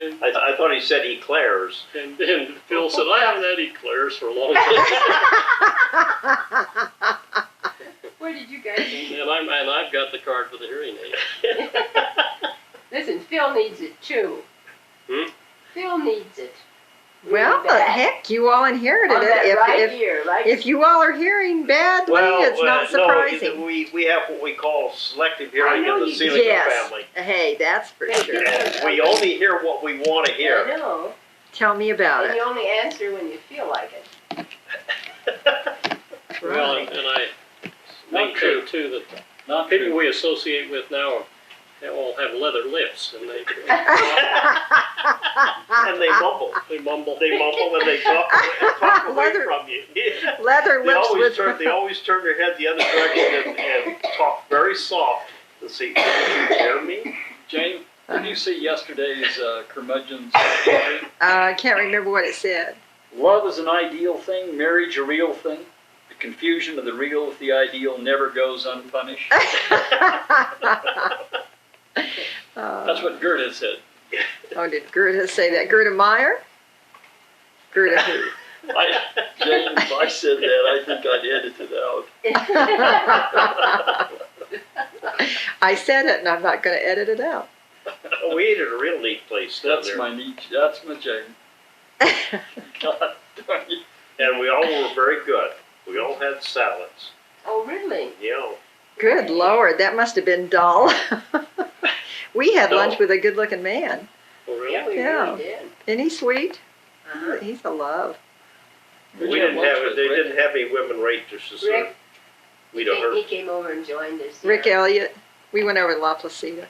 I thought he said eclairs. And Phil said, I haven't had eclairs for a long time. Where did you guys eat? And I've got the card for the hearing aid. Listen, Phil needs it too. Phil needs it. Well, heck, you all inherited On it. that right ear, right? If you all are hearing badly, it's not surprising. No, we have what we call selective hearing in the Seelinger family. Hey, that's for sure. And we only hear what we want to hear. I know. Tell me about And it. you only answer when you feel like it. Well, and I maintain too that people we associate with now all have leather lips, and they and they mumble. They mumble. They mumble and they talk away from you. Leather lips They always turn their head the other direction and talk very soft to see, did you hear me? Jane, did you see yesterday's curmudgeon's? I can't remember what it said. Love is an ideal thing, marriage a real thing. The confusion of the real with the ideal never goes unpunished. That's what Goethe said. Oh, did Goethe say that? Goethe Meyer? Goethe who? Jane, if I said that, I think I'd edit it out. I said it, and I'm not going to edit it out. Oh, we ate at a real neat place down That's there. my niche. That's my Jane. God darn you. And we all were very good. We all had salads. Oh, really? Yeah. Good Lord, that must have been dull. We had lunch with a good-looking man. Oh, really? Yeah, we Yeah. really did. Isn't he sweet? Uh-huh. He's a love. We didn't have it. They didn't have any women waitresses. Rick, We don't he heard. came over and joined us. Rick Elliott. We went over to La Placida.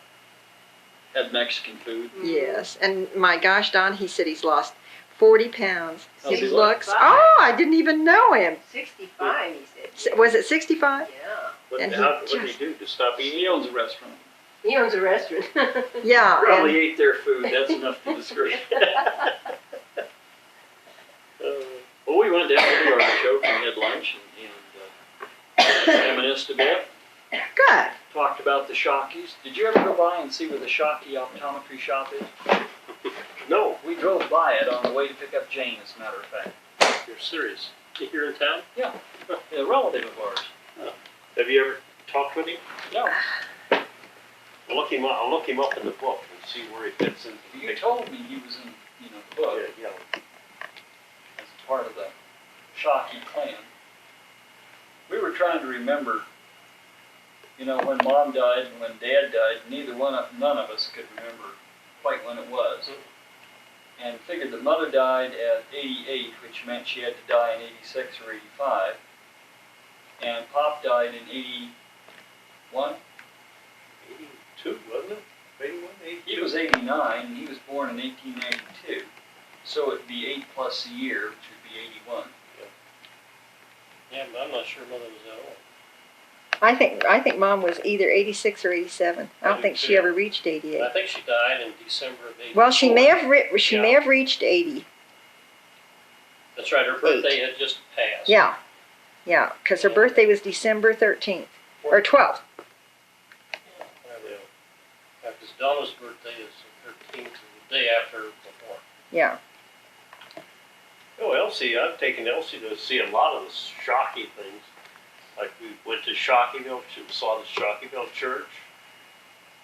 Had Mexican food. Yes, and my gosh, Don, he said he's lost 40 pounds. Oh, His he looks. 65. Oh, I didn't even know him. 65, he said. Was it 65? Yeah. What And did he do to stop eating? He owns a restaurant. He owns a restaurant. Yeah. Probably ate their food. That's enough to describe. Well, we went down to the artichoke and had lunch and reminisced a bit. Good. Talked about the Shockies. Did you ever go by and see where the Shockey optometry shop is? No. We drove by it on the way to pick up Jane, as a matter of fact. You're serious? Here in town? Yeah. A relative of ours. Have you ever talked with him? No. I'll look him up. I'll look him up in the book and see where he fits in. You told me he was in, the book Yeah. as part of the Shockey clan. We were trying to remember, when Mom died and when Dad died. None of us could remember quite when it was. And figured that Mother died at 88, which meant she had to die in 86 or 85. And Pop died in 81. 82, wasn't it? 81, 82? He was 89, and he was born in 1892. So it'd be 8+ a year, which would be 81. Yeah, but I'm not sure Mother was that old. I think Mom was either 86 or 87. I don't think she ever reached 88. I think she died in December of 84. Well, she may have reached 80. That's right, her birthday had just passed. Yeah, because her birthday was December 13th or 12th. Yeah, because Donna's birthday is the 13th, the day after before. Yeah. Oh, Elsie, I've taken Elsie to see a lot of the Shockey things. Like we went to Shockyville, saw the Shockyville church,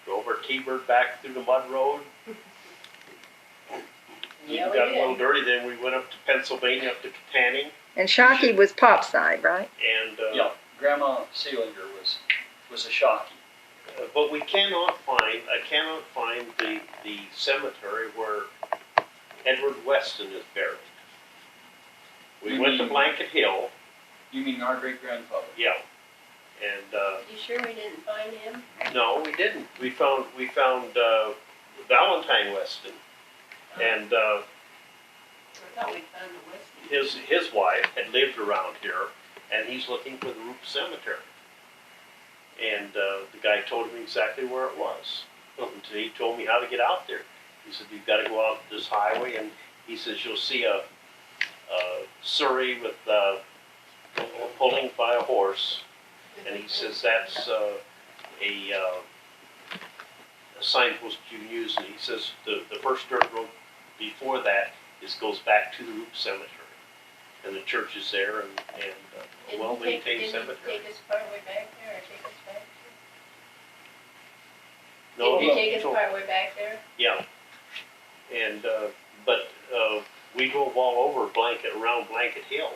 drove our T-Bird back through the mud road. Yeah, We we got a did. little dirty, then we went up to Pennsylvania, up to Katanning, And Shockey was Pop's side, right? and Yeah, Grandma Seelinger was a Shockey. but I cannot find the cemetery where Edward Weston is buried. We went to Blanket Hill. You mean our great-grandfather? Yeah, and You sure we didn't find him? no, we didn't. We found Valentine Weston, and I thought we found the Westie. his wife had lived around here, and he's looking for the Roop Cemetery. And the guy told him exactly where it was. And he told me how to get out there. He said, you've got to go out this highway, and he says, you'll see a surrey with pulling by a horse. And he says, that's signpost you can use, and he says the first dirt road before that goes back to the Root Cemetery. And the church is there, and a well-maintained cemetery. Did he take us part way back there, or take us back? No, Did he take he us told- part way back there? Yeah. And, but we drove all over around Blanket Hill,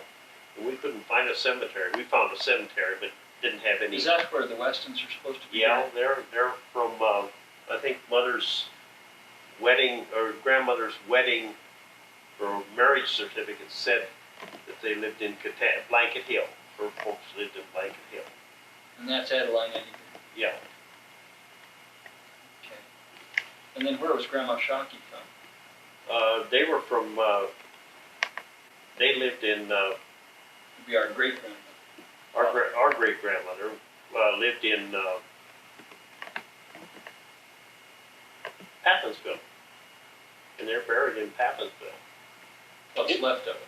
and we couldn't find a cemetery. We found a cemetery, but didn't have any. Is that where the Westons are supposed to be? Yeah, they're from, I think mother's wedding, or grandmother's wedding, or marriage certificate said that they lived in Blanket Hill. Her folks lived in Blanket Hill. And that's Adeline Indian. Yeah. Okay. And then where was Grandma Shockey from? They were from, they lived in, Would be our great grandmother. our great grandmother lived in Papinsville. And they're buried in Papinsville. What's left of it?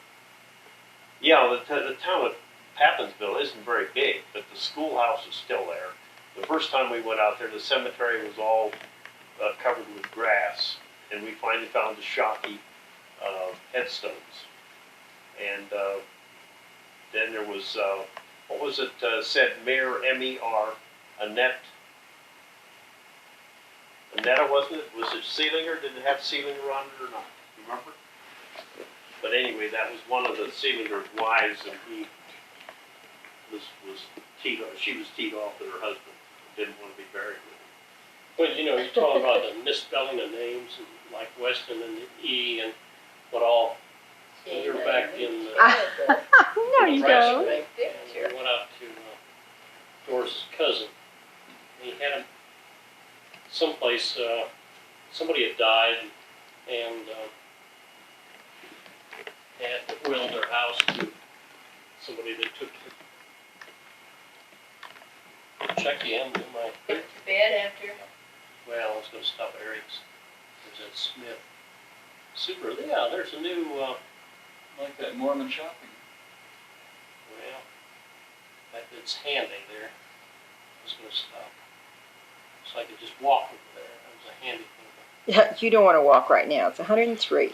Yeah, the town of Papinsville isn't very big, but the schoolhouse is still there. The first time we went out there, the cemetery was all covered with grass, and we finally found the Shockey headstones. And then there was, what was it, said Mayor M.E.R. Annetta, wasn't it? Was it Seelinger? Did it have Seelinger on it or not? You remember? But anyway, that was one of the Seelinger's wives, and he was teed off. She was teed off with her husband. Didn't want to be buried with him. Well, you know, you're talking about the misspelling of names, and like Weston and the E and what all. You're back in No, you Nebraska, don't. and we went out to Doris' cousin. And he had him someplace, somebody had died, and had willed their house to somebody that took check in. Do my Went to bed after. well, I was going to stop at Eric's. There's that Smith. Super. Yeah, there's a new. Like that Mormon shopping. Well, it's handy there. I was going to stop. So I could just walk over there. That was a handy thing. Yeah, you don't want to walk right now. It's 103.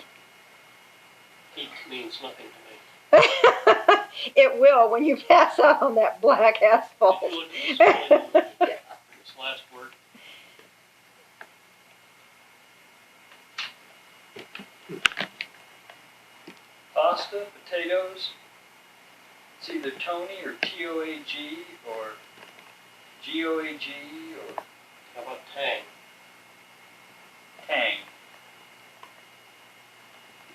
Heat means nothing to me. It will when you pass out on that black asphalt. Did you look at this spelling? This last word? Pasta, potatoes. It's either Tony or T-O-A-G or G-O-A-G or How about tang? Tang.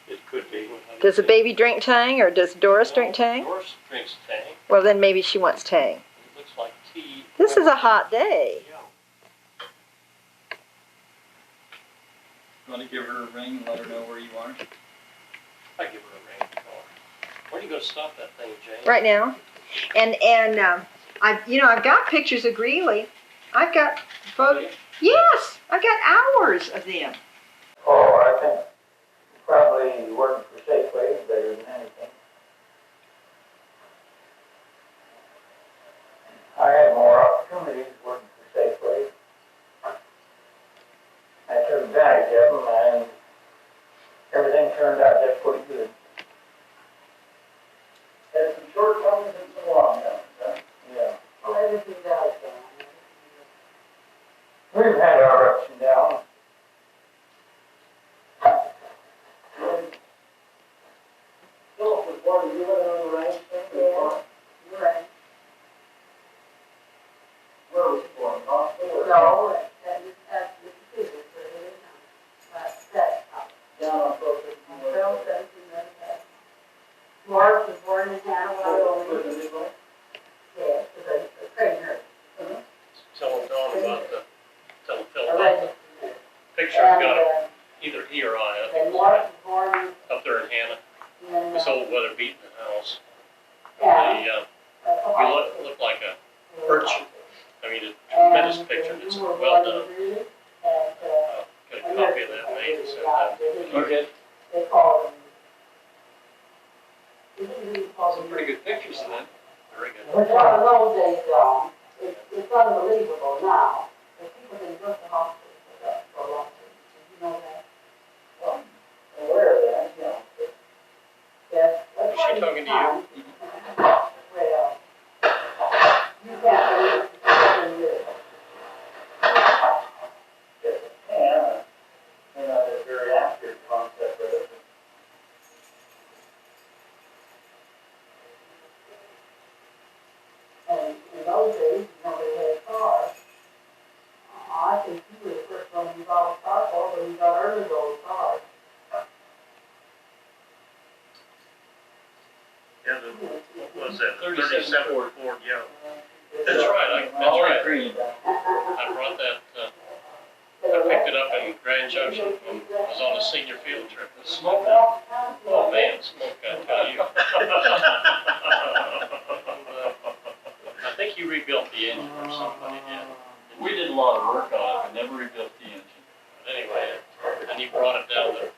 It could be. Does the baby drink Tang or does Doris drink Tang? Doris drinks tang. Well, then maybe she wants Tang. It looks like tea. This is a hot day. Yeah. You want to give her a ring and let her know where you are? I give her a ring. Where are you going to stop that thing, Jane? Right now. And I've got pictures of Greeley. I've got photos. Yes, I've got hours of them. Oh, I think probably working for Safeway is better than anything. I had more opportunities working for Safeway. I took advantage of them, and everything turned out just pretty good. There's some shortcomings and some longcomings, huh? Yeah. Oh, everything does. We've had our ups and downs. Philip was born, you living on the ranch thing? Yeah. Right. Where was he born? Hospital? No, at Mississippi, Down on Prospect. Mark was born in Hannah, Wyoming. Where's the big one? Yes, a trainer. Tell Dawn about the. Tell Phil A about the registered. picture. I've got it. Either he or I. And Mark was born Up there in Hannah. in, This old weather beaten house. yeah. You look like a urchin. I mean, a tremendous picture. It's well done. Get a copy of that made and send that. Okay. They call him. Some pretty good pictures of that. Very good. Well, in those days, it's unbelievable now. The people didn't go to hospitals for that. am I talking to you? Well, you can't believe it's 7 years. Yeah, may not have a very accurate concept of it. And in those days, nobody had a car. I think you were the first one who bought a car for, but you got early those cars. Yeah, what was that, the 37 37 Ford. Ford, yeah. That's right, that's Olive right. green. I brought that, I picked it up in Grand Junction, and was on a senior field trip. It smoked. Oh man, it smoked, I tell you. I think you rebuilt the engine or somebody did. We did a lot of work on it, but never rebuilt the engine. But anyway, and you brought it down there.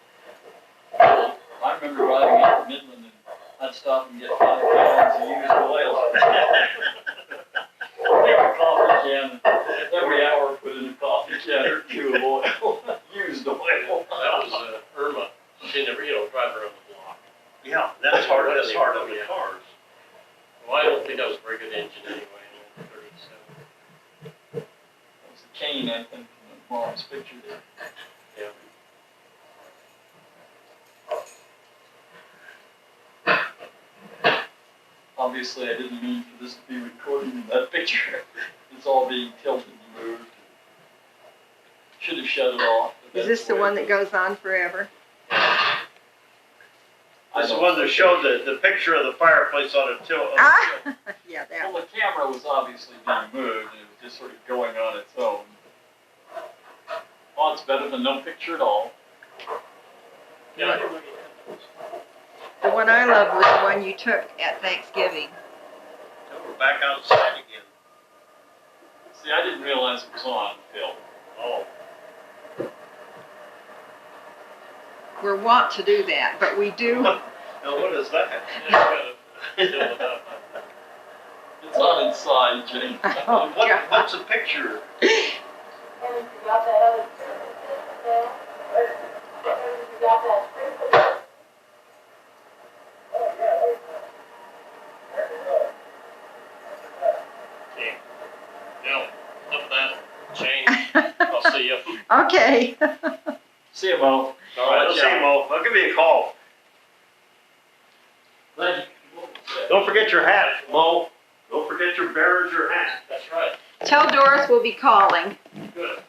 I remember riding out to Midland and I'd stop and get 5 gallons of used oil. Take a coffee can, every hour put in a coffee can or 2 of oil, used oil. That was Irma. She never, drive her on the block. Yeah, that's hard on the cars. Well, I don't think that was a very good engine anyway, in 37. That was a cane, I think, from mom's picture there. Yeah. Obviously, I didn't mean for this to be recorded in that picture. It's all being tilted and moved. Should have shut it off. but Is that's this the way one it that goes on forever? That's the one that showed the picture of the fireplace on a tilt. Ah, yeah, that Well, one. the camera was obviously being moved, and it was just sort of going on its own. Oh, it's better than no picture at all. Yeah, I didn't know you had those. The one I love was the one you took at Thanksgiving. Now we're back outside again. See, I didn't realize it was on film. Oh, We're wont to do that, but we do. now what is that? Yeah, you gotta fill it up. It's on inside, Jane. Oh, God. What's the picture? And you got that other, you got that sprinkler. Okay. Now, enough of that. Change. I'll see you. Okay. See you, Mo. All right, I'll see you, Mo. I'll give me a call. Glad you. Don't forget your hat, Mo. Don't forget your bearers, your hat. That's right. Tell Doris we'll be calling. Good.